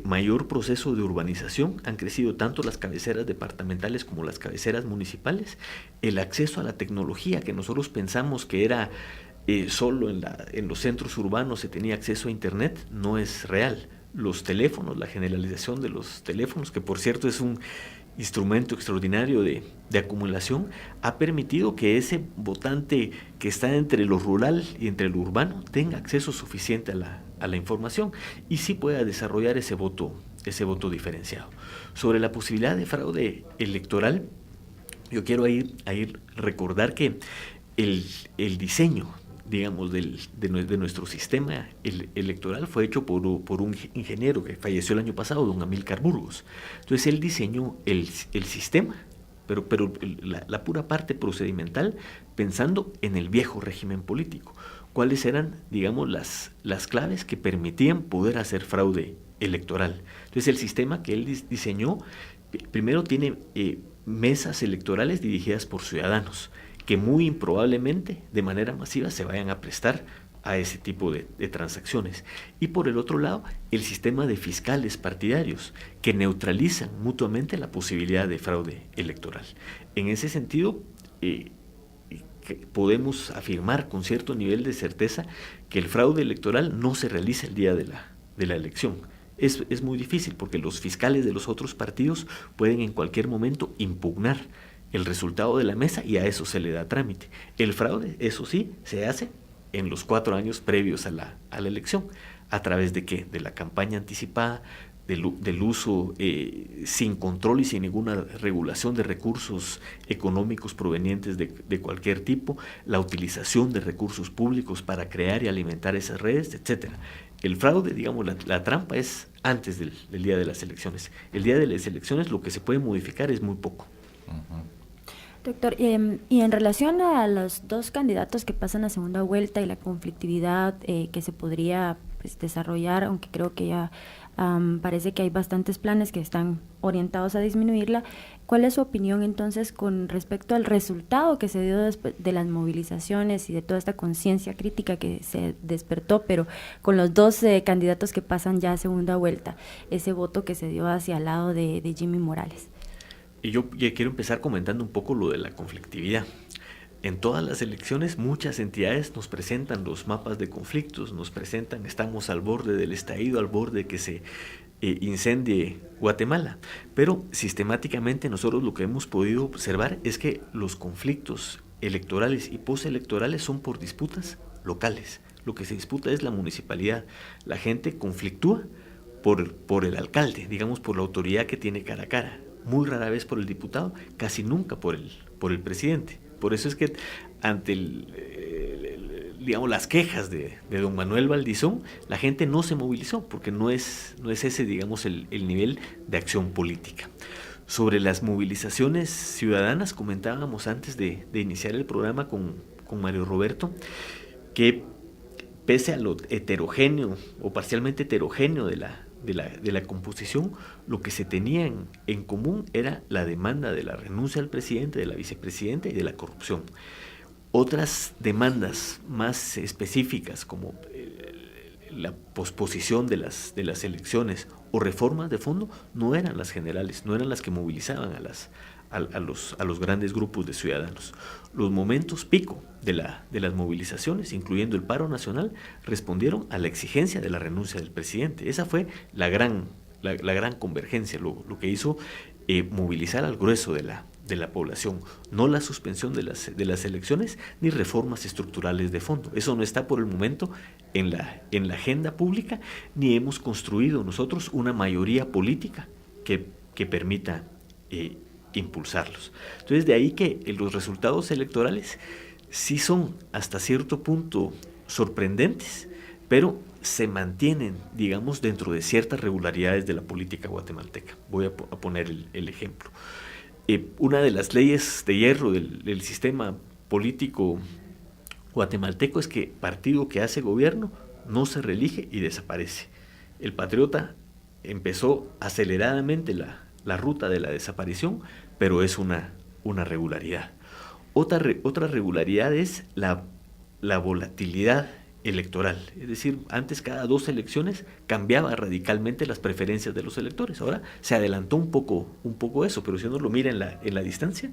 mayor proceso de urbanización, han crecido tanto las cabeceras departamentales como las cabeceras municipales. El acceso a la tecnología, que nosotros pensamos que era solo en los centros urbanos se tenía acceso a internet, no es real. Los teléfonos, la generalización de los teléfonos, que por cierto es un instrumento extraordinario de acumulación, ha permitido que ese votante que está entre lo rural y entre lo urbano tenga acceso suficiente a la información y sí pueda desarrollar ese voto diferenciado. Sobre la posibilidad de fraude electoral, yo quiero ahí recordar que el diseño, digamos, de nuestro sistema electoral fue hecho por un ingeniero que falleció el año pasado, don Amílcar Burgos. Entonces él diseñó el sistema, pero la pura parte procedimental, pensando en el viejo régimen político. ¿Cuáles eran, digamos, las claves que permitían poder hacer fraude electoral? Entonces el sistema que él diseñó, primero tiene mesas electorales dirigidas por ciudadanos, que muy improbablemente de manera masiva se vayan a prestar a ese tipo de transacciones. Y por el otro lado, el sistema de fiscales partidarios, que neutralizan mutuamente la posibilidad de fraude electoral. En ese sentido, podemos afirmar con cierto nivel de certeza que el fraude electoral no se realiza el día de la elección. Es muy difícil porque los fiscales de los otros partidos pueden en cualquier momento impugnar el resultado de la mesa y a eso se le da trámite. El fraude, eso sí, se hace en los 4 años previos a la elección. ¿A través de qué? De la campaña anticipada, del uso sin control y sin ninguna regulación de recursos económicos provenientes de cualquier tipo, la utilización de recursos públicos para crear y alimentar esas redes, etcétera. El fraude, digamos, la trampa es antes del día de las elecciones. El día de las elecciones lo que se puede modificar es muy poco. Uh-huh. Doctor, y en relación a los dos candidatos que pasan a segunda vuelta y la conflictividad que se podría desarrollar, aunque creo que ya parece que hay bastantes planes que están orientados a disminuirla, ¿cuál es su opinión entonces con respecto al resultado que se dio después de las movilizaciones y de toda esta conciencia crítica que se despertó, pero con los dos candidatos que pasan ya a segunda vuelta, ese voto que se dio hacia el lado de Jimmy Morales? Y yo ya quiero empezar comentando un poco lo de la conflictividad. En todas las elecciones muchas entidades nos presentan los mapas de conflictos, nos presentan, estamos al borde del estallido, al borde de que se incendie Guatemala. Pero sistemáticamente nosotros lo que hemos podido observar es que los conflictos electorales y postelectorales son por disputas locales. Lo que se disputa es la municipalidad. La gente conflictúa por el alcalde, digamos, por la autoridad que tiene cara a cara. Muy rara vez por el diputado, casi nunca por el presidente. Por eso es que ante digamos, las quejas de don Manuel Valdizón, la gente no se movilizó, porque no es ese, digamos, el nivel de acción política. Sobre las movilizaciones ciudadanas, comentábamos antes de iniciar el programa con Mario Roberto, que pese a lo heterogéneo o parcialmente heterogéneo de la composición, lo que se tenía en común era la demanda de la renuncia del presidente, de la vicepresidenta y de la corrupción. Otras demandas más específicas, como la posposición de las elecciones o reformas de fondo, no eran las generales, no eran las que movilizaban a los grandes grupos de ciudadanos. Los momentos pico de las movilizaciones, incluyendo el paro nacional, respondieron a la exigencia de la renuncia del presidente. Esa fue la gran convergencia, lo que hizo movilizar al grueso de la población, no la suspensión de las elecciones ni reformas estructurales de fondo. Eso no está por el momento en la agenda pública, ni hemos construido nosotros una mayoría política que permita impulsarlos. Entonces, de ahí que los resultados electorales sí son hasta cierto punto sorprendentes, pero se mantienen, digamos, dentro de ciertas regularidades de la política guatemalteca. Voy a poner el ejemplo. Una de las leyes de hierro del sistema político guatemalteco es que partido que hace gobierno no se reelige y desaparece. El Patriota empezó aceleradamente la ruta de la desaparición, pero es una regularidad. Otra regularidad es la volatilidad electoral, es decir, antes cada 2 elecciones cambiaba radicalmente las preferencias de los electores. Ahora se adelantó un poco eso, pero si uno lo mira en la distancia,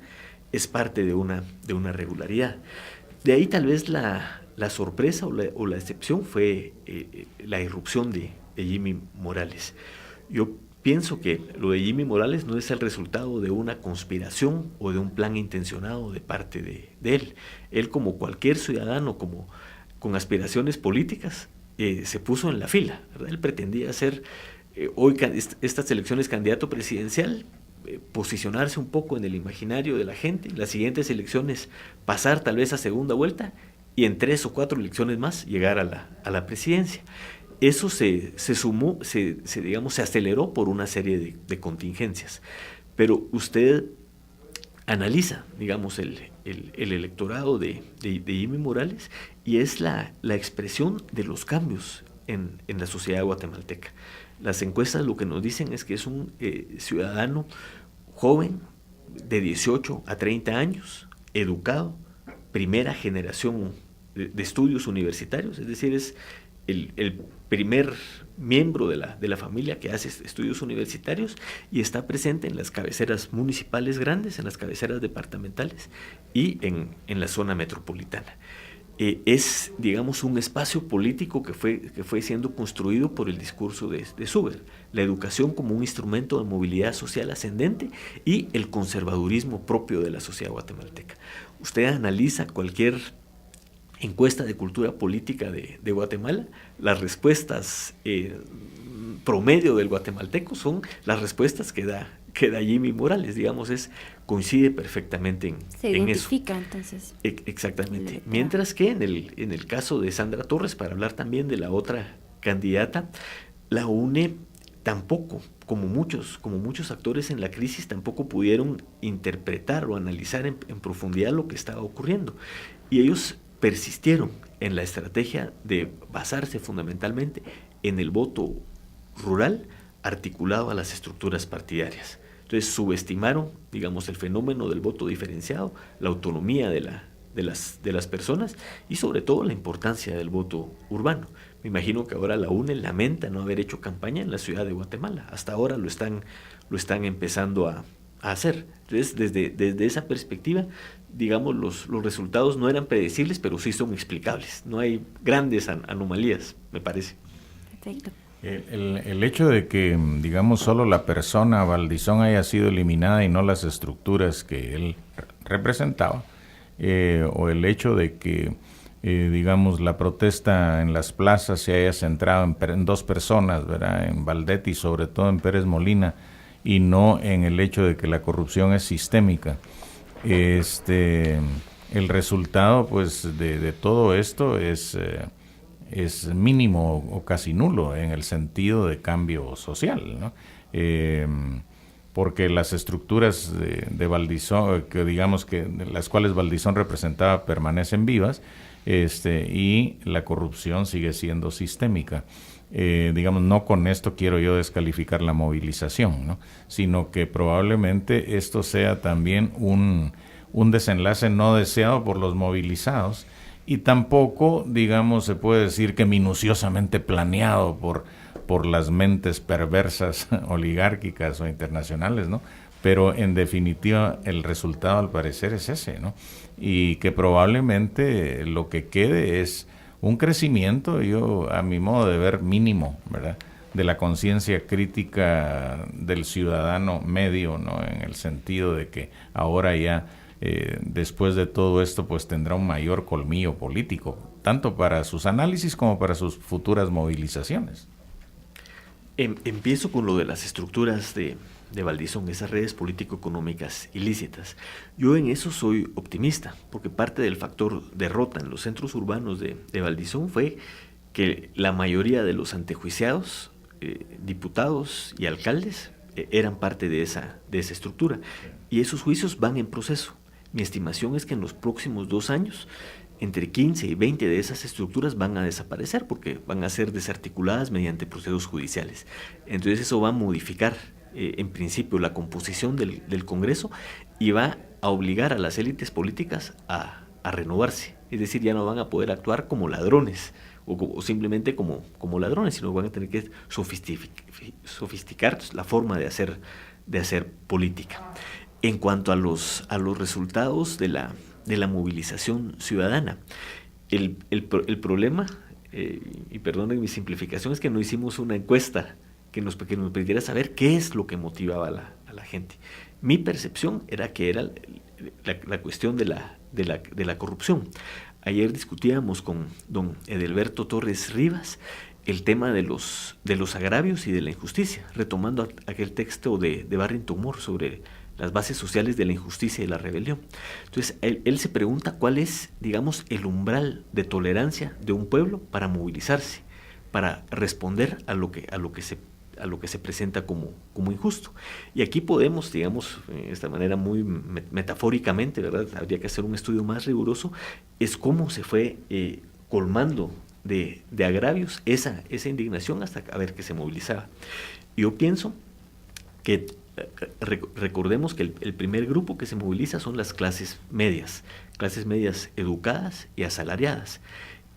es parte de una regularidad. De ahí tal vez la sorpresa o la excepción fue la irrupción de Jimmy Morales. Yo pienso que lo de Jimmy Morales no es el resultado de una conspiración o de un plan intencionado de parte de él. Él, como cualquier ciudadano, con aspiraciones políticas, se puso en la fila, ¿verdad? Él pretendía ser hoy estas elecciones candidato presidencial, posicionarse un poco en el imaginario de la gente, en las siguientes elecciones pasar tal vez a segunda vuelta y en 3 o 4 elecciones más llegar a la presidencia. Eso se sumó, se aceleró por una serie de contingencias. Pero usted analiza, digamos, el electorado de Jimmy Morales y es la expresión de los cambios en la sociedad guatemalteca. Las encuestas lo que nos dicen es que es un ciudadano joven de 18 a 30 años, educado, primera generación de estudios universitarios, es decir, es el primer miembro de la familia que hace estudios universitarios y está presente en las cabeceras municipales grandes, en las cabeceras departamentales y en la zona metropolitana. Es, digamos, un espacio político que fue siendo construido por el discurso de Suber, la educación como un instrumento de movilidad social ascendente y el conservadurismo propio de la sociedad guatemalteca. Usted analiza cualquier encuesta de cultura política de Guatemala, las respuestas promedio del guatemalteco son las respuestas que da Jimmy Morales, digamos, coincide perfectamente en eso. Se identifica entonces. Exactamente. Mientras que en el caso de Sandra Torres, para hablar también de la otra candidata, la UNE tampoco, como muchos actores en la crisis, tampoco pudieron interpretar o analizar en profundidad lo que estaba ocurriendo. Y ellos persistieron en la estrategia de basarse fundamentalmente en el voto rural articulado a las estructuras partidarias. Entonces subestimaron, digamos, el fenómeno del voto diferenciado, la autonomía de las personas y sobre todo la importancia del voto urbano. Me imagino que ahora la UNE lamenta no haber hecho campaña en la ciudad de Guatemala. Hasta ahora lo están empezando a hacer. Entonces, desde esa perspectiva, digamos, los resultados no eran predecibles, pero sí son explicables. No hay grandes anomalías, me parece. Perfecto. El hecho de que, digamos, solo la persona Valdizón haya sido eliminada y no las estructuras que él representaba, o el hecho de que, digamos, la protesta en las plazas se haya centrado en 2 personas, ¿verdad?, en Valdetti y sobre todo en Pérez Molina, y no en el hecho de que la corrupción es sistémica. El resultado, pues, de todo esto es mínimo o casi nulo en el sentido de cambio social, ¿no? Porque las estructuras de Valdizón, que digamos que las cuales Valdizón representaba, permanecen vivas, y la corrupción sigue siendo sistémica. Digamos, no con esto quiero yo descalificar la movilización, ¿no?, sino que probablemente esto sea también un desenlace no deseado por los movilizados, y tampoco, digamos, se puede decir que minuciosamente planeado por las mentes perversas oligárquicas o internacionales, ¿no?, pero en definitiva el resultado al parecer es ese, ¿no? Y que probablemente lo que quede es un crecimiento, yo a mi modo de ver mínimo, ¿verdad?, de la conciencia crítica del ciudadano medio, ¿no?, en el sentido de que ahora ya después de todo esto pues tendrá un mayor colmillo político, tanto para sus análisis como para sus futuras movilizaciones. Empiezo con lo de las estructuras de Valdizón, esas redes político-económicas ilícitas. Yo en eso soy optimista, porque parte del factor derrota en los centros urbanos de Valdizón fue que la mayoría de los antejuiciados, diputados y alcaldes, eran parte de esa estructura, y esos juicios van en proceso. Mi estimación es que en los próximos 2 años, entre 15 y 20 de esas estructuras van a desaparecer porque van a ser desarticuladas mediante procesos judiciales. Entonces eso va a modificar en principio la composición del Congreso y va a obligar a las élites políticas a renovarse. Es decir, ya no van a poder actuar como ladrones o simplemente como ladrones, sino van a tener que sofisticar la forma de hacer política. En cuanto a los resultados de la movilización ciudadana, el problema, y perdonen mi simplificación, es que no hicimos una encuesta que nos permitiera saber qué es lo que motivaba a la gente. Mi percepción era que era la cuestión de la corrupción. Ayer discutíamos con don Edelberto Torres Rivas el tema de los agravios y de la injusticia, retomando aquel texto de Barrington Moore sobre las bases sociales de la injusticia y la rebelión. Entonces, él se pregunta cuál es, digamos, el umbral de tolerancia de un pueblo para movilizarse, para responder a lo que se presenta como injusto. Y aquí podemos, digamos, de esta manera muy metafóricamente, ¿verdad?, habría que hacer un estudio más riguroso, es cómo se fue colmando de agravios esa indignación hasta a ver que se movilizaba. Yo pienso que recordemos que el primer grupo que se moviliza son las clases medias educadas y asalariadas.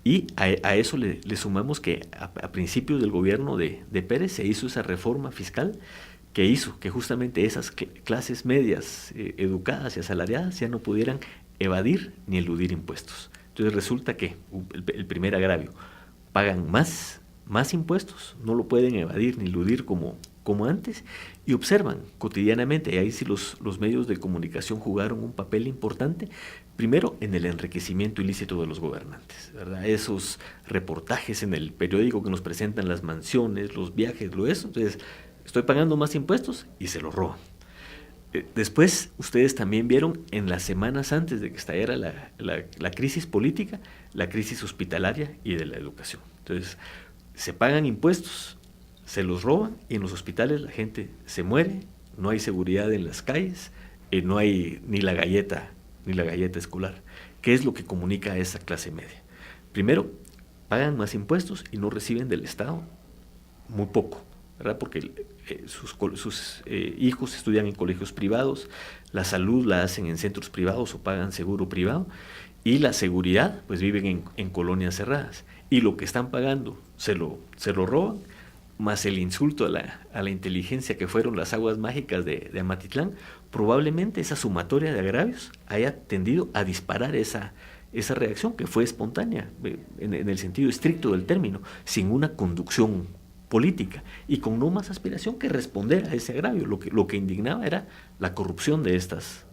Y a eso le sumamos que a principios del gobierno de Pérez se hizo esa reforma fiscal que hizo que justamente esas clases medias educadas y asalariadas ya no pudieran evadir ni eludir impuestos. Entonces resulta que el primer agravio, pagan más impuestos, no lo pueden evadir ni eludir como antes, y observan cotidianamente, y ahí sí los medios de comunicación jugaron un papel importante, primero en el enriquecimiento ilícito de los gobernantes, ¿verdad? Esos reportajes en el periódico que nos presentan las mansiones, los viajes, entonces estoy pagando más impuestos y se los roban. Después, ustedes también vieron en las semanas antes de que estallara la crisis política, la crisis hospitalaria y de la educación. Entonces, se pagan impuestos, se los roban y en los hospitales la gente se muere, no hay seguridad en las calles, no hay ni la galleta escolar. ¿Qué es lo que comunica a esa clase media? Primero, pagan más impuestos y no reciben del Estado muy poco, ¿verdad? Porque sus hijos estudian en colegios privados, la salud la hacen en centros privados o pagan seguro privado, y la seguridad, pues viven en colonias cerradas. Y lo que están pagando se lo roban, más el insulto a la inteligencia que fueron las aguas mágicas de Amatitlán. Probablemente esa sumatoria de agravios haya tendido a disparar esa reacción que fue espontánea, en el sentido estricto del término, sin una conducción política y con no más aspiración que responder a ese agravio. Lo que indignaba era la corrupción de estas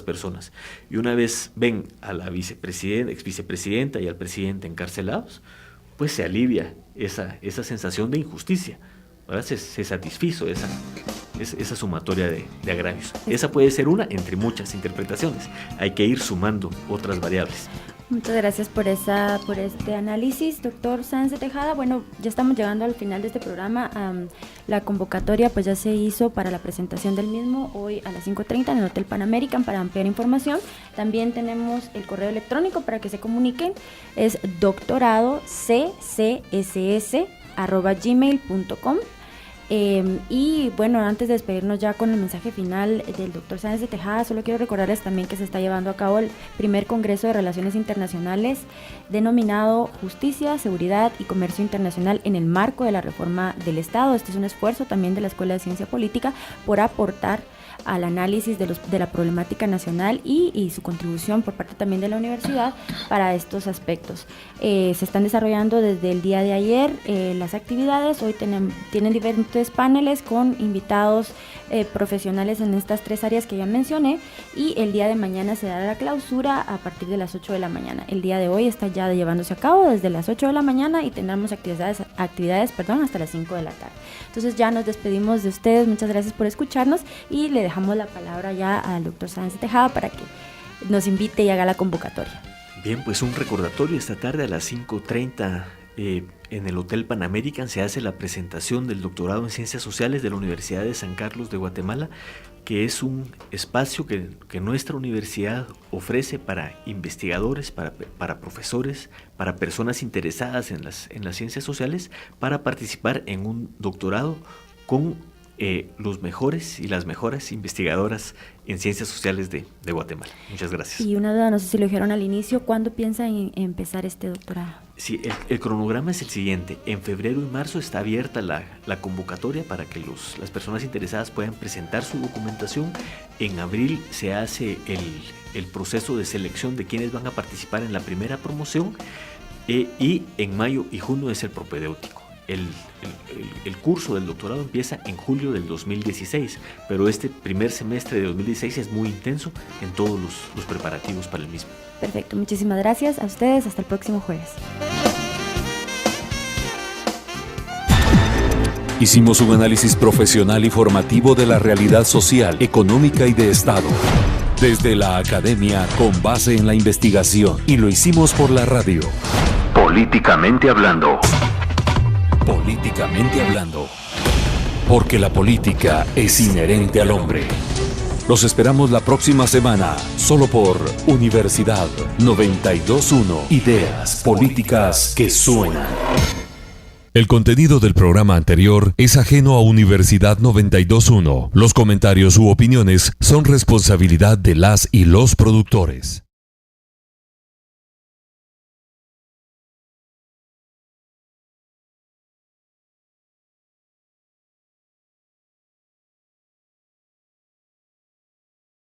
personas. Y una vez ven a la exvicepresidenta y al presidente encarcelados, pues se alivia esa sensación de injusticia, ¿verdad? Se satisfizo esa sumatoria de agravios. Esa puede ser una entre muchas interpretaciones. Hay que ir sumando otras variables. Muchas gracias por este análisis, doctor Sáenz de Tejada. Bueno, ya estamos llegando al final de este programa. La convocatoria pues ya se hizo para la presentación del mismo hoy a las 5:30 en el Hotel Pan American. Para ampliar información, también tenemos el correo electrónico para que se comuniquen. Es doctoradoccs@gmail.com. Y bueno, antes de despedirnos ya con el mensaje final del doctor Sáenz de Tejada, solo quiero recordarles también que se está llevando a cabo el primer Congreso de Relaciones Internacionales denominado Justicia, Seguridad y Comercio Internacional en el marco de la reforma del Estado. Este es un esfuerzo también de la Escuela de Ciencia Política por aportar al análisis de la problemática nacional y su contribución por parte también de la universidad para estos aspectos. Se están desarrollando desde el día de ayer las actividades. Hoy tienen diferentes paneles con invitados profesionales en estas 3 áreas que ya mencioné, y el día de mañana se dará la clausura a partir de las 8 de la mañana. El día de hoy está ya llevándose a cabo desde las 8 de la mañana y tendremos actividades hasta las 5 de la tarde. Entonces ya nos despedimos de ustedes, muchas gracias por escucharnos y le dejamos la palabra ya al doctor Sáenz de Tejada para que nos invite y haga la convocatoria. Bien, pues un recordatorio: esta tarde a las 5:30 en el Hotel Pan American se hace la presentación del doctorado en Ciencias Sociales de la Universidad de San Carlos de Guatemala, que es un espacio que nuestra universidad ofrece para investigadores, para profesores, para personas interesadas en las ciencias sociales, para participar en un doctorado con los mejores y las mejores investigadoras en ciencias sociales de Guatemala. Muchas gracias. Y una duda, no sé si lo dijeron al inicio, ¿cuándo piensan en empezar este doctorado? Sí, el cronograma es el siguiente: en febrero y marzo está abierta la convocatoria para que las personas interesadas puedan presentar su documentación. En abril se hace el proceso de selección de quienes van a participar en la primera promoción, y en mayo y junio es el propedéutico. El curso del doctorado empieza en julio del 2016, pero este primer semestre de 2016 es muy intenso en todos los preparativos para el mismo. Perfecto, muchísimas gracias a ustedes, hasta el próximo jueves. Hicimos un análisis profesional y formativo de la realidad social, económica y de Estado, desde la academia con base en la investigación, y lo hicimos por la radio. Políticamente hablando. Políticamente hablando, porque la política es inherente al hombre. Los esperamos la próxima semana, solo por Universidad 92.1. Ideas políticas que suenan. El contenido del programa anterior es ajeno a Universidad 92.1. Los comentarios u opiniones son responsabilidad de las y los productores.